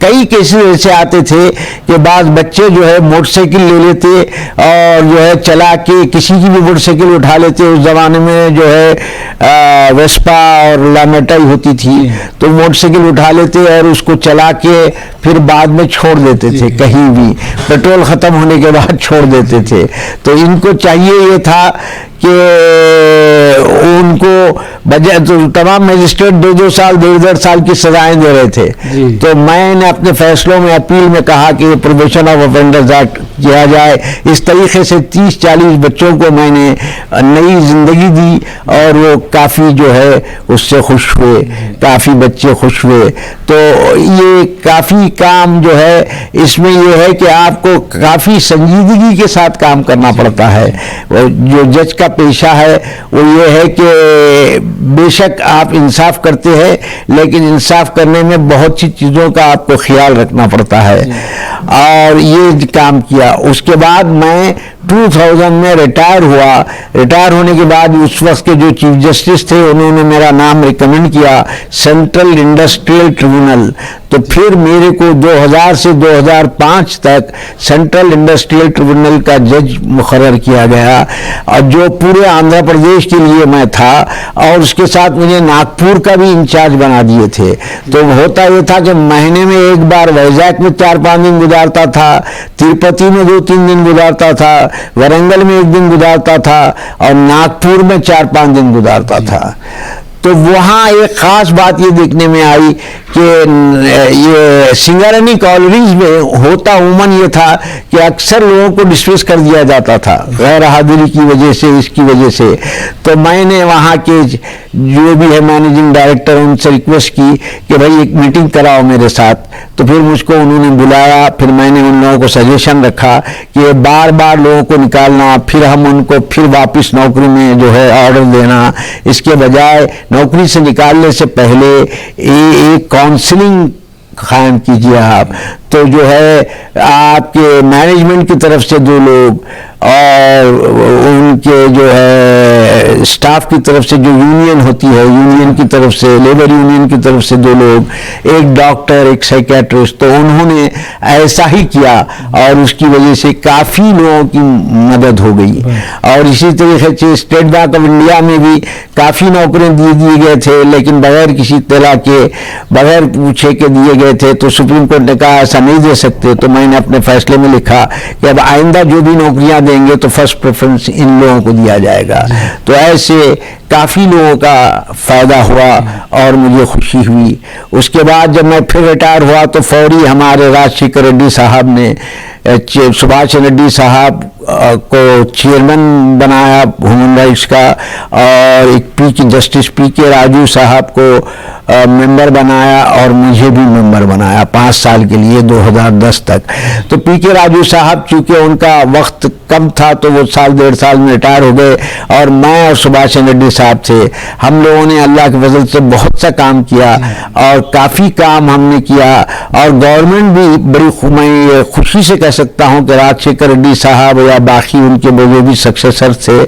کئی کیسز ایسے آتے تھے کہ بعض بچے جو ہے موٹر سائیکل لے لیتے اور جو ہے چلا کے کسی کی بھی موٹر سائیکل اٹھا لیتے. اس زمانے میں جو ہے ویسپا اور لامیٹائی ہوتی تھی, تو موٹر سائیکل اٹھا لیتے اور اس کو چلا کے پھر بعد میں چھوڑ دیتے تھے کہیں بھی, پیٹرول ختم ہونے کے بعد چھوڑ دیتے تھے. تو ان کو چاہیے یہ تھا کہ ان کو بجائے تو تمام مجسٹریٹ 2 سال 1.5 سال کی سزائیں دے رہے تھے. تو میں نے اپنے فیصلوں میں اپیل میں کہا کہ پروبیشن آف افینڈرز ایکٹ کیا جائے. اس طریقے سے 30-40 بچوں کو میں نے نئی زندگی دی اور وہ کافی جو ہے اس سے خوش ہوئے, کافی بچے خوش ہوئے. تو یہ کافی کام جو ہے اس میں یہ ہے کہ آپ کو کافی سنجیدگی کے ساتھ کام کرنا پڑتا ہے. جو جج کا پیشہ ہے وہ یہ ہے کہ بے شک آپ انصاف کرتے ہیں, لیکن انصاف کرنے میں بہت سی چیزوں کا آپ کو خیال رکھنا پڑتا ہے. اور یہ کام کیا. اس کے بعد میں 2000 میں ریٹائر ہوا. ریٹائر ہونے کے بعد اس وقت کے جو چیف جسٹس تھے انہوں نے میرا نام ریکمینڈ کیا سینٹرل انڈسٹریل ٹریبونل. تو پھر میرے کو 2000 سے 2005 تک سینٹرل انڈسٹریل ٹریبونل کا جج مقرر کیا گیا, اور جو پورے آندھرا پردیش کے لیے میں تھا, اور اس کے ساتھ مجھے ناگپور کا بھی انچارج بنا دیے تھے. تو ہوتا یہ تھا کہ مہینے میں ایک بار ویزاگ میں 4-5 دن گزارتا تھا, تروپتی میں 2-3 دن گزارتا تھا, ورنگل میں 1 دن گزارتا تھا, اور ناگپور میں 4-5 دن گزارتا تھا. تو وہاں ایک خاص بات یہ دیکھنے میں آئی کہ یہ سنگارانی کالونیز میں ہوتا عموماً یہ تھا کہ اکثر لوگوں کو ڈسمس کر دیا جاتا تھا غیر حاضری کی وجہ سے, اس کی وجہ سے. تو میں نے وہاں کے جو بھی ہے مینیجنگ ڈائریکٹر ان سے ریکویسٹ کی کہ بھائی ایک میٹنگ کراؤ میرے ساتھ. تو پھر مجھ کو انہوں نے بلایا. پھر میں نے ان لوگوں کو سجیشن رکھا کہ بار بار لوگوں کو نکالنا, پھر ہم ان کو پھر واپس نوکری میں جو ہے آرڈر دینا, اس کے بجائے نوکری سے نکالنے سے پہلے ایک کاؤنسلنگ قائم کیجیے آپ. تو جو ہے آپ کے مینجمنٹ کی طرف سے 2 لوگ اور ان کے جو ہے اسٹاف کی طرف سے جو یونین ہوتی ہے یونین کی طرف سے, لیبر یونین کی طرف سے 2 لوگ, ایک ڈاکٹر, ایک سائیکیٹرسٹ. تو انہوں نے ایسا ہی کیا اور اس کی وجہ سے کافی لوگوں کی مدد ہو گئی. اور اسی طریقے سے اسٹیٹ بینک آف انڈیا میں بھی کافی نوکریاں دیے گئے تھے, لیکن بغیر کسی اطلاع کے, بغیر پوچھے کے دیے گئے تھے. تو سپریم کورٹ نے کہا ایسا نہیں دے سکتے. تو میں نے اپنے فیصلے میں لکھا کہ اب آئندہ جو بھی نوکریاں دیں گے تو فرسٹ پریفرنس ان لوگوں کو دیا جائے گا. تو ایسے کافی لوگوں کا فائدہ ہوا اور مجھے خوشی ہوئی. اس کے بعد جب میں پھر ریٹائر ہوا تو فوری ہمارے راجشیکھر ریڈی صاحب نے سبھاش ریڈی صاحب کو چیئرمین بنایا ہیومن رائٹس کا, اور ایک جسٹس پی کے راجو صاحب کو ممبر بنایا, اور مجھے بھی ممبر بنایا 5 سال کے لیے 2010 تک. تو پی کے راجو صاحب چونکہ ان کا وقت کم تھا تو وہ 1.5 سال میں ریٹائر ہو گئے, اور میں اور سبھاش ریڈی صاحب تھے. ہم لوگوں نے اللہ کے فضل سے بہت سا کام کیا, اور کافی کام ہم نے کیا. اور گورنمنٹ بھی بڑی میں خوشی سے کہہ سکتا ہوں کہ راجشیکھر ریڈی صاحب یا باقی ان کے جو بھی سکسیسر تھے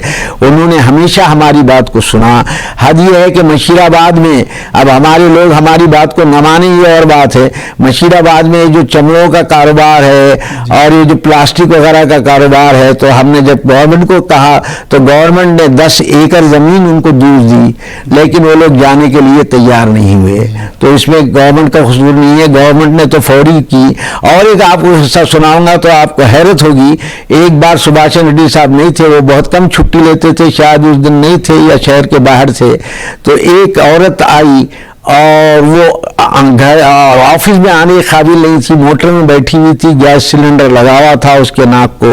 انہوں نے ہمیشہ ہماری بات کو سنا. حد یہ ہے کہ مشیر آباد میں اب ہمارے لوگ ہماری بات کو نہ مانیں, یہ اور بات ہے. مشیر آباد میں جو چمڑوں کا کاروبار ہے اور یہ جو پلاسٹک وغیرہ کا کاروبار ہے, تو ہم نے جب گورنمنٹ کو کہا تو گورنمنٹ نے 10 ایکڑ زمین ان کو دور دی, لیکن وہ لوگ جانے کے لیے تیار نہیں ہوئے. تو اس میں گورنمنٹ کا قصور نہیں ہے, گورنمنٹ نے تو فوری کی. اور ایک آپ کو حصہ سناؤں گا تو آپ کو حیرت ہوگی. ایک بار سبھاش ریڈی صاحب نہیں تھے, وہ بہت کم چھٹی لیتے تھے, شاید اس دن نہیں تھے یا شہر کے باہر تھے. تو ایک عورت آئی اور وہ آفس میں آنے کے قابل نہیں تھی, موٹر میں بیٹھی ہوئی تھی, گیس سلنڈر لگا ہوا تھا اس کے ناک کو,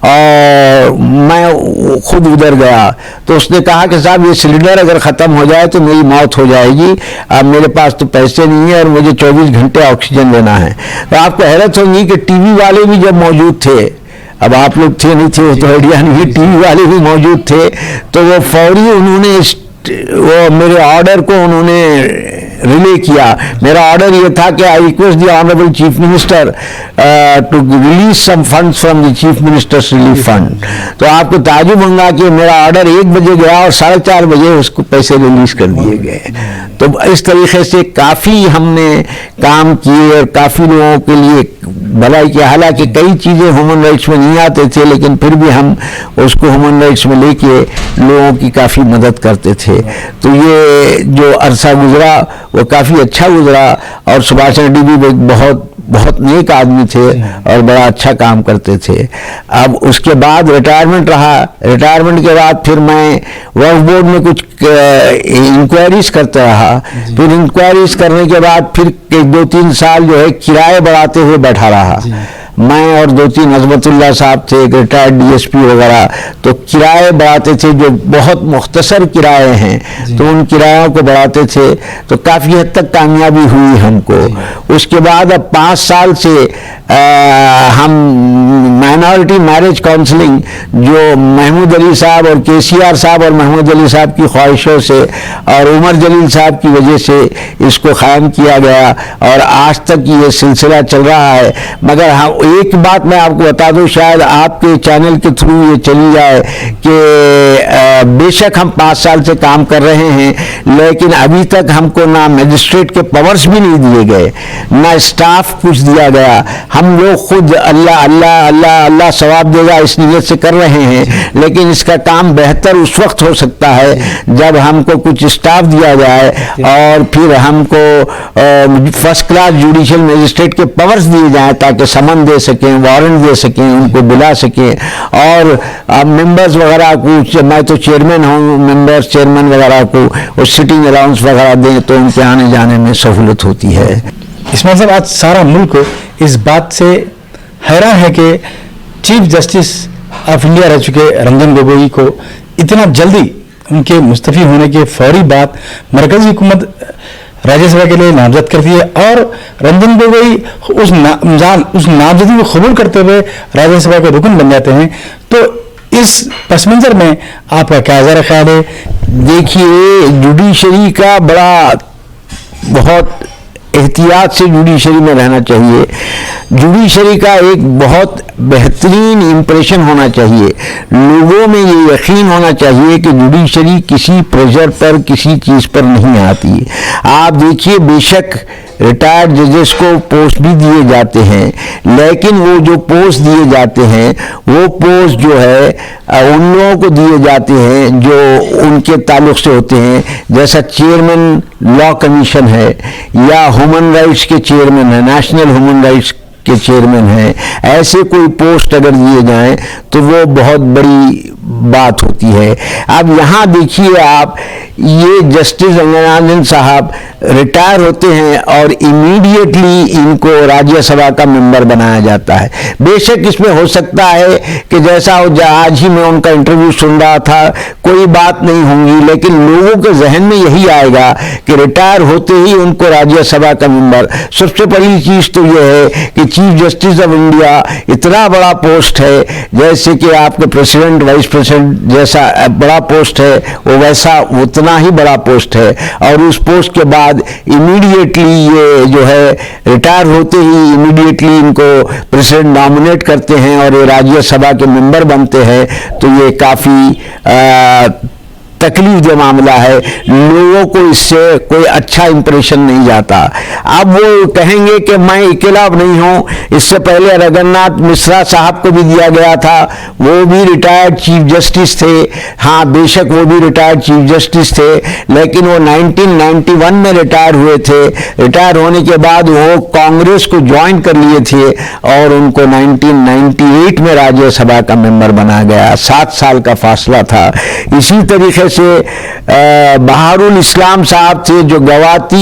اور میں خود ادھر گیا. تو اس نے کہا کہ صاحب یہ سلنڈر اگر ختم ہو جائے تو میری موت ہو جائے گی, اب میرے پاس تو پیسے نہیں ہیں اور مجھے 24 گھنٹے آکسیجن لینا ہے. تو آپ کو حیرت ہوگی کہ ٹی وی والے بھی جب موجود تھے, اب آپ لوگ تھے نہیں تھے وہ تو آئیڈیا نہیں, ٹی وی والے بھی موجود تھے, تو وہ فوری انہوں نے وہ میرے آرڈر کو انہوں نے ریلے کیا. میرا آرڈر یہ تھا کہ I request the honourable chief minister to release some funds from the chief minister's relief fund. تو آپ کو تعجب ہوگا کہ میرا آرڈر 1 بجے گیا اور 4:30 بجے اس کو پیسے ریلیز کر دیے گئے. تو اس طریقے سے کافی ہم نے کام کیے اور کافی لوگوں کے لیے بھلائی کی. حالانکہ کئی چیزیں ہیومن رائٹس میں نہیں آتے تھے لیکن پھر بھی ہم اس کو ہیومن رائٹس میں لے کے لوگوں کی کافی مدد کرتے تھے. تو یہ جو عرصہ گزرا وہ کافی اچھا گزرا. اور سبھاش ریڈی بھی بہت نیک آدمی تھے اور بڑا اچھا کام کرتے تھے. اب اس کے بعد ریٹائرمنٹ رہا. ریٹائرمنٹ کے بعد پھر میں وقف بورڈ میں کچھ انکوائریز کرتا رہا. پھر انکوائریز کرنے کے بعد پھر 2-3 سال جو ہے کرائے بڑھاتے ہوئے بیٹھا رہا. میں اور 2-3 عظمت اللہ صاحب تھے ریٹائرڈ ڈی ایس پی وغیرہ, تو کرائے بڑھاتے تھے جو بہت مختصر کرائے ہیں تو ان کرایوں کو بڑھاتے تھے. تو کافی حد تک کامیابی ہوئی ہم کو. اس کے بعد اب 5 سال سے ہم مائنورٹی میرج کاؤنسلنگ جو محمود علی صاحب اور کے سی آر صاحب اور محمود علی صاحب کی خواہشوں سے اور عمر جلیل صاحب کی وجہ سے اس کو قائم کیا گیا اور آج تک یہ سلسلہ چل رہا ہے. مگر ہاں ایک بات میں آپ کو بتا دوں, شاید آپ کے چینل کے تھرو یہ چلی جائے کہ بے شک ہم 5 سال سے کام کر رہے ہیں لیکن ابھی تک ہم کو نہ میجسٹریٹ کے پاورز بھی نہیں دیے گئے, نہ اسٹاف کچھ دیا گیا. ہم لوگ خود اللہ اللہ اللہ اللہ ثواب دے گا اس نیت سے کر رہے ہیں, لیکن اس کا کام بہتر اس وقت ہو سکتا ہے جب ہم کو کچھ اسٹاف دیا جائے اور پھر ہم کو فرسٹ کلاس جوڈیشل میجسٹریٹ کے پاورز دیے جائیں تاکہ سمن دے سکیں, وارنٹ دے سکیں, ان کو بلا سکیں. اور ممبرز وغیرہ کو, میں تو چیئرمین ہوں, ممبرز چیئرمین وغیرہ کو سٹنگ الاؤنس وغیرہ دیں تو ان کے آنے جانے میں سہولت ہوتی ہے. اسماعیل صاحب, آج سارا ملک اس بات سے حیران ہے کہ چیف جسٹس آف انڈیا رہ چکے رنجن گوگوئی کو اتنا جلدی ان کے مستعفی ہونے کے فوری بعد مرکزی حکومت راجیہ سبھا کے لیے نامزد کرتی ہے اور رنجن گوگوئی اس نامزدگی کو قبول کرتے ہوئے راجیہ سبھا کے رکن بن جاتے ہیں. تو اس پس منظر میں آپ کا کیا ذرا خیال ہے؟ دیکھیے, جوڈیشری کا بہت احتیاط سے جوڈیشری میں رہنا چاہیے. جوڈیشری کا ایک بہت بہترین امپریشن ہونا چاہیے. لوگوں میں یہ یقین ہونا چاہیے کہ جوڈیشری کسی پریشر پر کسی چیز پر نہیں آتی. آپ دیکھیے, بے شک ریٹائرڈ ججز کو پوسٹ بھی دیے جاتے ہیں لیکن وہ جو پوسٹ دیے جاتے ہیں وہ پوسٹ جو ہے ان لوگوں کو دیے جاتے ہیں جو ان کے تعلق سے ہوتے ہیں, جیسا چیئرمین لا کمیشن ہے یا ہیومن رائٹس کے چیئرمین ہے, نیشنل ہیومن رائٹس کے چیئرمین ہیں. ایسے کوئی پوسٹ اگر دیے جائیں تو وہ بہت بڑی بات ہوتی ہے. اب یہاں دیکھیے آپ, یہ جسٹس رنجن صاحب ریٹائر ہوتے ہیں اور امیڈیٹلی ان کو راجیہ سبھا کا ممبر بنایا جاتا ہے. بے شک اس میں ہو سکتا ہے کہ جیسا آج ہی میں ان کا انٹرویو سن رہا تھا کوئی بات نہیں ہوں گی, لیکن لوگوں کے ذہن میں یہی آئے گا کہ ریٹائر ہوتے ہی ان کو راجیہ سبھا کا ممبر. سب سے پہلی چیز تو یہ ہے کہ چیف جسٹس آف انڈیا اتنا بڑا پوسٹ ہے, جیسے کہ آپ کے پریزیڈنٹ وائس پریزیڈنٹ جیسا بڑا پوسٹ ہے وہ ویسا اتنا ہی بڑا پوسٹ ہے. اور اس پوسٹ کے بعد امیڈیٹلی یہ جو ہے ریٹائر ہوتے ہی امیڈیٹلی ان کو پریزیڈنٹ نامنیٹ کرتے ہیں اور یہ راجیہ سبھا کے ممبر بنتے ہیں. تو یہ کافی تکلیف دہ معاملہ ہے, لوگوں کو اس سے کوئی اچھا امپریشن نہیں جاتا. اب وہ کہیں گے کہ میں اکیلا نہیں ہوں, اس سے پہلے رگھناتھ مشرا صاحب کو بھی دیا گیا تھا, وہ بھی ریٹائرڈ چیف جسٹس تھے. ہاں بے شک وہ بھی ریٹائرڈ چیف جسٹس تھے لیکن وہ 1991 میں ریٹائر ہوئے تھے. ریٹائر ہونے کے بعد وہ کانگریس کو جوائن کر لیے تھے اور ان کو 1998 میں راجیہ سبھا کا ممبر بنا گیا. 7 سال کا فاصلہ تھا. اسی طریقے سے بہار الاسلام صاحب تھے جو گوہاتی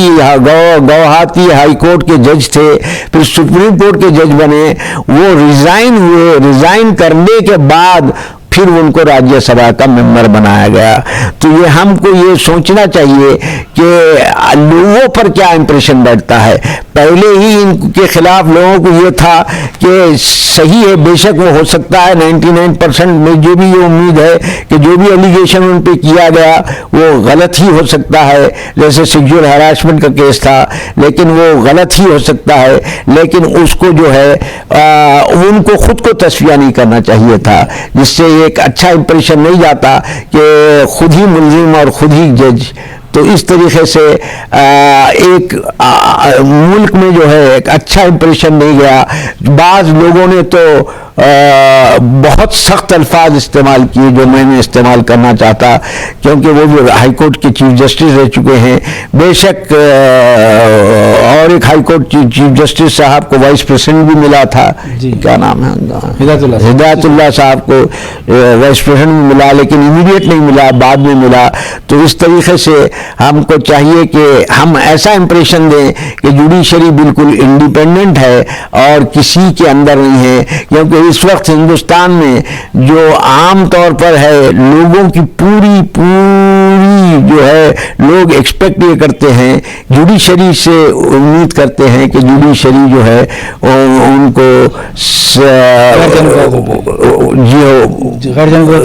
ہائی کورٹ کے جج تھے, پھر سپریم کورٹ کے جج بنے. وہ ریزائن ہوئے, ریزائن کرنے کے بعد پھر ان کو راجیہ سبھا کا ممبر بنایا گیا. تو یہ ہم کو یہ سوچنا چاہیے کہ لوگوں پر کیا امپریشن بیٹھتا ہے. پہلے ہی ان کے خلاف لوگوں کو یہ تھا کہ صحیح ہے، بے شک وہ ہو سکتا ہے 99% میں جو بھی یہ امید ہے کہ جو بھی الیگیشن ان پہ کیا گیا وہ غلط ہی ہو سکتا ہے، جیسے سیکشول ہراسمنٹ کا کیس تھا، لیکن وہ غلط ہی ہو سکتا ہے، لیکن اس کو جو ہے ان کو خود کو تصفیہ نہیں کرنا چاہیے تھا، جس سے ایک اچھا امپریشن نہیں جاتا کہ خود ہی ملزم اور خود ہی جج. تو اس طریقے سے ایک ملک میں جو ہے ایک اچھا امپریشن نہیں گیا. بعض لوگوں نے تو بہت سخت الفاظ استعمال کیے جو میں نے استعمال کرنا چاہتا، کیونکہ وہ جو ہائی کورٹ کے چیف جسٹس رہ چکے ہیں، بے شک اور ایک ہائی کورٹ چیف جسٹس صاحب کو وائس پریزیڈنٹ بھی ملا تھا، کیا نام ہے ہدایت اللہ صاحب کو وائس پریزیڈنٹ بھی ملا، لیکن امیڈیٹ نہیں ملا، بعد میں ملا. تو اس طریقے سے ہم کو چاہیے کہ ہم ایسا امپریشن دیں کہ جوڈیشری بالکل انڈیپینڈنٹ ہے اور کسی کے اندر نہیں ہے، کیونکہ اس وقت ہندوستان میں جو عام طور پر ہے لوگوں کی پوری جو ہے لوگ ایکسپیکٹ یہ کرتے ہیں، جوڈیشری سے امید کرتے ہیں کہ جوڈیشری جو ہے ان کو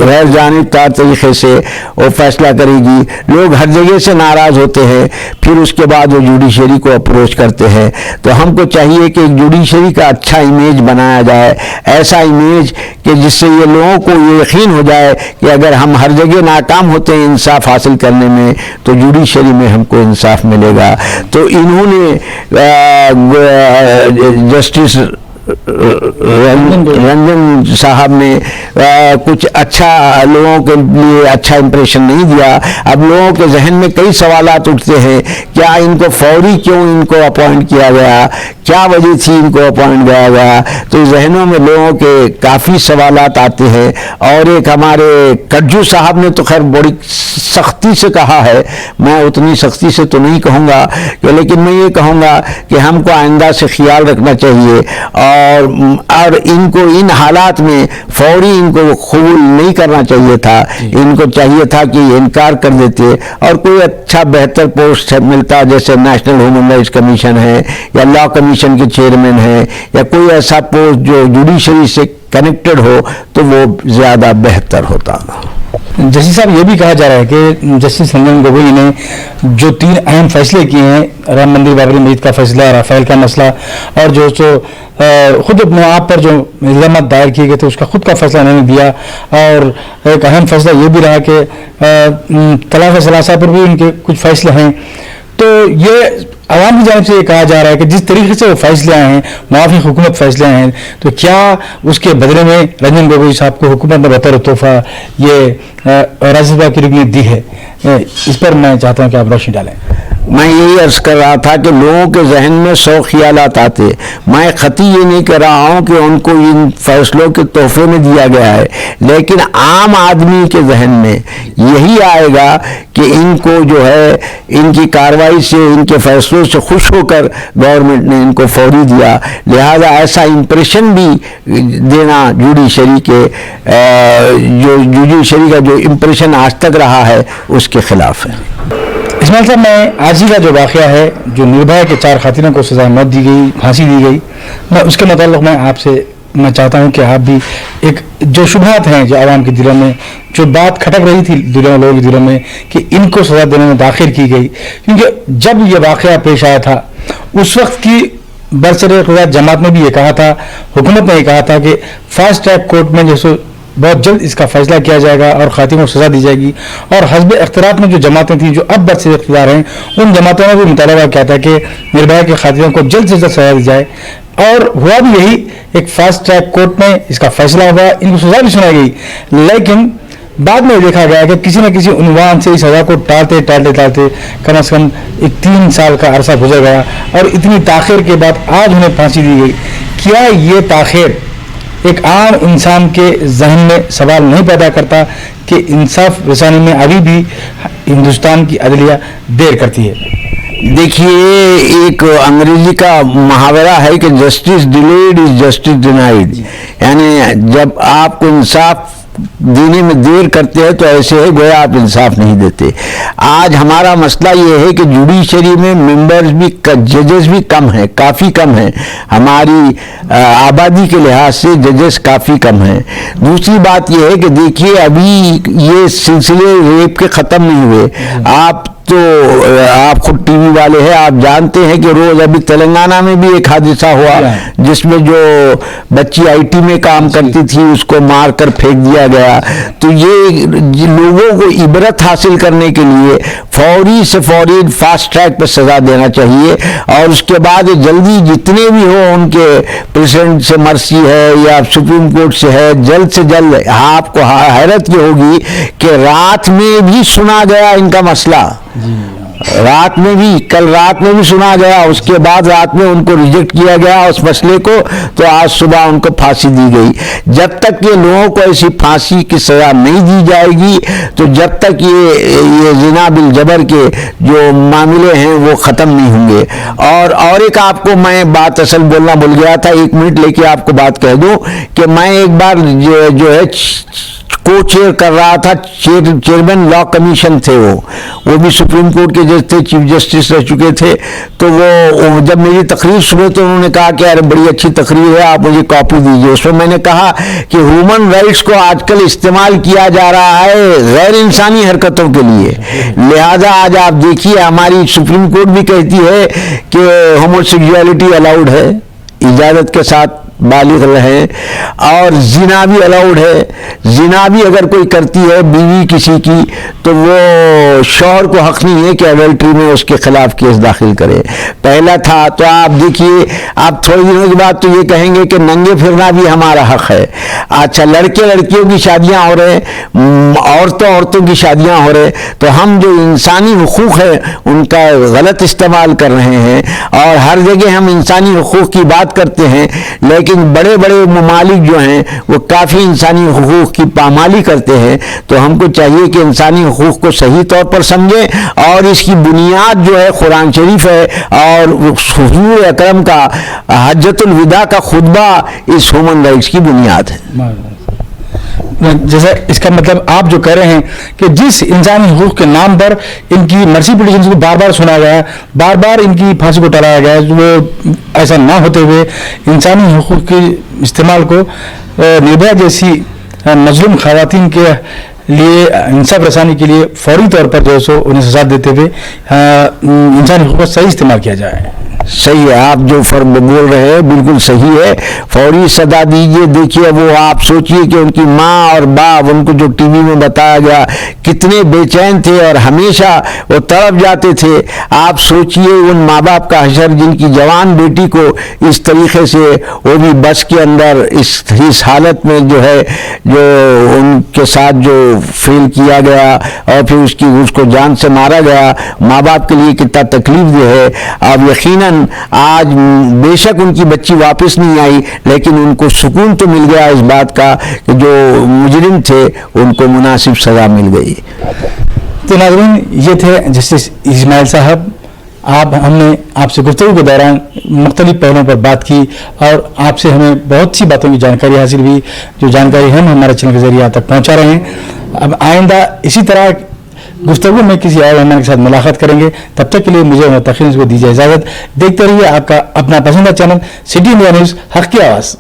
غیر جانب دار طریقے سے وہ فیصلہ کرے گی. لوگ ہر جگہ سے ناراض ہوتے ہیں، پھر اس کے بعد وہ جوڈیشری کو اپروچ کرتے ہیں. تو ہم کو چاہیے کہ جوڈیشری کا اچھا امیج بنایا جائے، ایسا امیج کہ جس سے یہ لوگوں کو یہ یقین ہو جائے کہ اگر ہم ہر جگہ ناکام ہوتے ہیں انصاف حاصل کرنے میں تو جوڈیشری میں ہم کو انصاف ملے گا. تو انہوں نے جسٹس رنجن صاحب نے کچھ اچھا لوگوں کے لیے اچھا امپریشن نہیں دیا. اب لوگوں کے ذہن میں کئی سوالات اٹھتے ہیں، کیا ان کو فوری کیوں ان کو اپوائنٹ کیا گیا، کیا وجہ تھی ان کو اپوائنٹ کیا گیا. تو ذہنوں میں لوگوں کے کافی سوالات آتے ہیں. اور ایک ہمارے کٹجو صاحب نے تو خیر بڑی سختی سے کہا ہے، میں اتنی سختی سے تو نہیں کہوں گا، لیکن میں یہ کہوں گا کہ ہم کو آئندہ سے خیال رکھنا چاہیے اور ان کو ان حالات میں فوری ان کو قبول نہیں کرنا چاہیے تھا. ان کو چاہیے تھا کہ انکار کر دیتے اور کوئی اچھا بہتر پوسٹ ملتا، جیسے نیشنل ہیومن رائٹس کمیشن ہے یا لا کمیشن کے چیئرمین ہے یا کوئی ایسا پوسٹ جو جوڈیشری سے کنیکٹڈ ہو تو وہ زیادہ بہتر ہوتا. جسٹس صاحب یہ بھی کہا جا رہا ہے کہ جسٹس رنجن گوگوئی نے جو 3 اہم فیصلے کیے ہیں، رام مندر بابری مسجد کا فیصلہ، رافیل کا مسئلہ اور جو خود اپنے آپ پر جو الزامات دائر کیے گئے تھے اس کا خود کا فیصلہ انہوں نے دیا. اور ایک اہم فیصلہ یہ بھی رہا کہ طلاق ثلاثہ پر بھی ان کے کچھ فیصلے ہیں. تو یہ عوام کی جانب سے یہ کہا جا رہا ہے کہ جس طریقے سے وہ فیصلے آئے ہیں، موافق حکومت فیصلے آئے ہیں، تو کیا اس کے بدلے میں رنجن گوگوئی صاحب کو حکومت نے بطور تحفہ یہ راجیہ سبھا کی رکنیت دی ہے؟ اس پر میں چاہتا ہوں کہ آپ روشنی ڈالیں. میں یہی عرض کر رہا تھا کہ لوگوں کے ذہن میں 100 خیالات آتے. میں قطعی یہ نہیں کہہ رہا ہوں کہ ان کو ان فیصلوں کے تحفے میں دیا گیا ہے، لیکن عام آدمی کے ذہن میں یہی آئے گا کہ ان کو جو ہے ان کی کارروائی سے، ان کے فیصلوں سے خوش ہو کر گورنمنٹ نے ان کو فوری دیا. لہذا ایسا امپریشن بھی دینا جوڈیشری کے جو جوڈیشری کا جو امپریشن آج تک رہا ہے اس کے خلاف ہے. اسماعیل صاحب، میں آج ہی کا جو واقعہ ہے، جو نربھیا کے 4 خاتونوں کو سزائے موت دی گئی، پھانسی دی گئی، میں اس کے متعلق میں آپ سے میں چاہتا ہوں کہ آپ بھی ایک جو شبہات ہیں جو عوام کے دلوں میں جو بات کھٹک رہی تھی لوگوں کے دلوں میں کہ ان کو سزا دینے میں تاخیر کی گئی، کیونکہ جب یہ واقعہ پیش آیا تھا اس وقت کی برسر اقتدار جماعت نے بھی یہ کہا تھا، حکومت نے یہ کہا تھا کہ فاسٹ ٹریک کورٹ میں جیسے بہت جلد اس کا فیصلہ کیا جائے گا اور خاتون کو سزا دی جائے گی. اور حزب اختلاف میں جو جماعتیں تھیں جو اب برسر اقتدار ہیں، ان جماعتوں نے بھی مطالبہ کیا تھا کہ نربھیا کے خاتونوں کو جلد سے جلد سزا دی جائے، اور ہوا بھی یہی. ایک فاسٹ ٹریک کورٹ میں اس کا فیصلہ ہوا، ان کو سزا بھی سنائی گئی، لیکن بعد میں دیکھا گیا کہ کسی نہ کسی عنوان سے اس سزا کو ٹالتے کم از کم 3 سال کا عرصہ گزر گیا اور اتنی تاخیر کے بعد آج انہیں پھانسی دی گئی. کیا یہ تاخیر ایک عام انسان کے ذہن میں سوال نہیں پیدا کرتا کہ انصاف رسانی میں ابھی بھی ہندوستان کی عدلیہ دیر کرتی ہے؟ دیکھیے، ایک انگریزی کا محاورہ ہے کہ جسٹس ڈیلیڈ از جسٹس ڈینائیڈ، یعنی جب آپ کو انصاف دینے میں دیر کرتے ہیں تو ایسے ہے گویا آپ انصاف نہیں دیتے. آج ہمارا مسئلہ یہ ہے کہ جوڈیشری میں ممبرز بھی ججز بھی کم ہیں, کافی کم ہیں. ہماری آبادی کے لحاظ سے ججز کافی کم ہیں. دوسری بات یہ ہے کہ دیکھیے ابھی یہ سلسلے ریپ کے ختم نہیں ہوئے. آپ خود ٹی وی والے ہیں, آپ جانتے ہیں کہ روز ابھی تلنگانہ میں بھی ایک حادثہ ہوا جس میں جو بچی آئی ٹی میں کام کرتی تھی اس کو مار کر پھینک دیا گیا. تو یہ لوگوں کو عبرت حاصل کرنے کے لیے فوری سے فوری فاسٹ ٹریک پر سزا دینا چاہیے, اور اس کے بعد جلدی جتنے بھی ہو ان کے پریزیڈنٹ سے مرسی ہے یا سپریم کورٹ سے ہے, جلد سے جلد. آپ کو حیرت یہ ہوگی کہ رات میں بھی سنا گیا ان کا مسئلہ, رات میں بھی, کل رات میں بھی سنا گیا, اس کے بعد رات میں ان کو ریجیکٹ کیا گیا اس مسئلے کو, تو آج صبح ان کو پھانسی دی گئی. جب تک یہ لوگوں کو ایسی پھانسی کی سزا نہیں دی جائے گی تو جب تک یہ زنا بالجبر کے جو معاملے ہیں وہ ختم نہیں ہوں گے. اور ایک آپ کو میں بات اصل بولنا بھول گیا تھا, 1 منٹ لے کے آپ کو بات کہہ دوں کہ میں ایک بار جو ہے کو چیئر کر رہا تھا, چیئرمین لا کمیشن تھے, وہ بھی سپریم کورٹ کے جج تھے, چیف جسٹس رہ چکے تھے. تو وہ جب میری تقریر سنے تو انہوں نے کہا کہ یار بڑی اچھی تقریر ہے, آپ مجھے کاپی دیجیے. اس میں میں نے کہا کہ ہیومن رائٹس کو آج کل استعمال کیا جا رہا ہے غیر انسانی حرکتوں کے لیے. لہذا آج آپ دیکھیے ہماری سپریم کورٹ بھی کہتی ہے کہ ہومو سیکسولیٹی الاؤڈ ہے, اجازت کے ساتھ بالغ رہیں, اور زنا بھی الاؤڈ ہے. زنا بھی اگر کوئی کرتی ہے بیوی کسی کی تو وہ شوہر کو حق نہیں ہے کہ ایڈلٹری میں اس کے خلاف کیس داخل کرے. پہلا تھا. تو آپ دیکھیے آپ تھوڑے دنوں کے بعد تو یہ کہیں گے کہ ننگے پھرنا بھی ہمارا حق ہے. اچھا, لڑکے لڑکیوں کی شادیاں ہو رہے ہیں, عورتوں کی شادیاں ہو رہے, تو ہم جو انسانی حقوق ہے ان کا غلط استعمال کر رہے ہیں. اور ہر جگہ ہم انسانی حقوق کی بات کرتے ہیں, لیکن بڑے بڑے ممالک جو ہیں وہ کافی انسانی حقوق کی پامالی کرتے ہیں. تو ہم کو چاہیے کہ انسانی حقوق کو صحیح طور پر سمجھیں, اور اس کی بنیاد جو ہے قرآن شریف ہے, اور حضور اکرم کا حجۃ الوداع کا خطبہ اس ہیومن رائٹس کی بنیاد ہے. جیسا اس کا مطلب آپ جو کہہ رہے ہیں کہ جس انسانی حقوق کے نام پر ان کی مرسی پٹیشنز کو بار بار سنا گیا, بار بار ان کی پھانسی کو ٹلایا گیا, وہ ایسا نہ ہوتے ہوئے انسانی حقوق کے استعمال کو نربھیا جیسی مظلوم خواتین کے لیے انصاف رسانی کے لیے فوری طور پر جو ہے سو انہیں سزا دیتے ہوئے انسانی حقوق کا صحیح استعمال کیا جائے. صحیح ہے, آپ جو بول رہے ہیں بالکل صحیح ہے, فوری سزا دیجیے. دیکھیے وہ آپ سوچیے کہ ان کی ماں اور باپ, ان کو جو ٹی وی میں بتایا گیا کتنے بے چین تھے اور ہمیشہ وہ تڑپ جاتے تھے. آپ سوچیے ان ماں باپ کا حشر جن کی جوان بیٹی کو اس طریقے سے, وہ بھی بس کے اندر اس حالت میں جو ہے جو ان کے ساتھ جو فیل کیا گیا اور پھر اس کو جان سے مارا گیا. ماں باپ کے لیے کتنا تکلیف دہ ہے. اب یقیناً آج بے شک ان کی بچی واپس نہیں آئی, لیکن ان کو سکون تو مل گیا اس بات کا کہ جو مجرم تھے ان کو مناسب سزا مل گئی. تو ناظرین, یہ تھے جسٹس اسماعیل صاحب. ہم نے آپ سے گفتگو کے دوران مختلف پہلوؤں پر بات کی اور آپ سے ہمیں بہت سی باتوں کی جانکاری حاصل ہوئی, جو جانکاری ہم ہمارے چینل کے ذریعے آپ تک پہنچا رہے ہیں. اب آئندہ اسی طرح گفتگو میں کسی اور مہمان کے ساتھ ملاقات کریں گے. تب تک کے لیے مجھے متخصص کو دیجیے اجازت. دیکھتے رہیے آپ کا اپنا پسندیدہ چینل سٹی انڈیا نیوز, حق کی آواز.